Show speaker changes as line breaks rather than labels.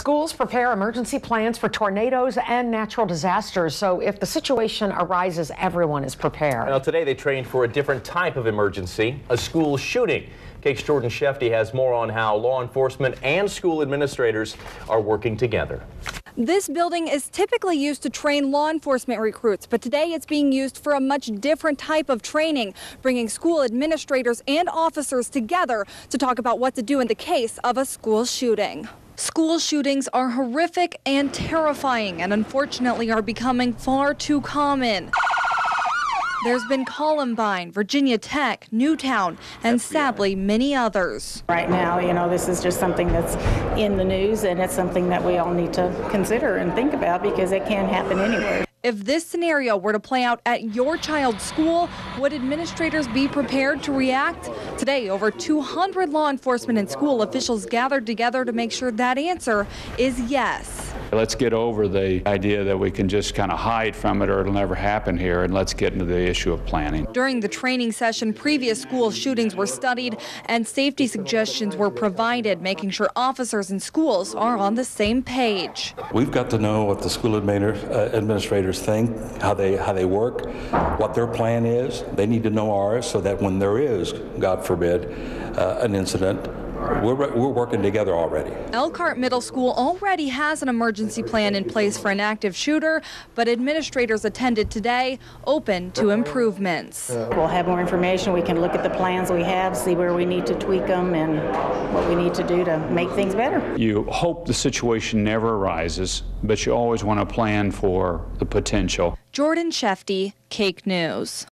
Schools prepare emergency plans for tornadoes and natural disasters, so if the situation arises, everyone is prepared.
Now, today they trained for a different type of emergency, a school shooting. KAKE's Jordan Shefty has more on how law enforcement and school administrators are working together.
This building is typically used to train law enforcement recruits, but today it's being used for a much different type of training, bringing school administrators and officers together to talk about what to do in the case of a school shooting. School shootings are horrific and terrifying, and unfortunately are becoming far too common. There's been Columbine, Virginia Tech, Newtown, and sadly many others.
Right now, this is just something that's in the news, and it's something that we all need to consider and think about because it can happen anywhere.
If this scenario were to play out at your child's school, would administrators be prepared to react? Today, over 200 law enforcement and school officials gathered together to make sure that answer is yes.
Let's get over the idea that we can just kind of hide from it or it'll never happen here, and let's get into the issue of planning.
During the training session, previous school shootings were studied and safety suggestions were provided, making sure officers and schools are on the same page.
We've got to know what the school administrators think, how they work, what their plan is. They need to know ours so that when there is, God forbid, an incident, we're working together already.
Elkhart Middle School already has an emergency plan in place for an active shooter, but administrators attended today, open to improvements.
We'll have more information. We can look at the plans we have, see where we need to tweak them and what we need to do to make things better.
You hope the situation never arises, but you always want to plan for the potential.
Jordan Shefty, KAKE News.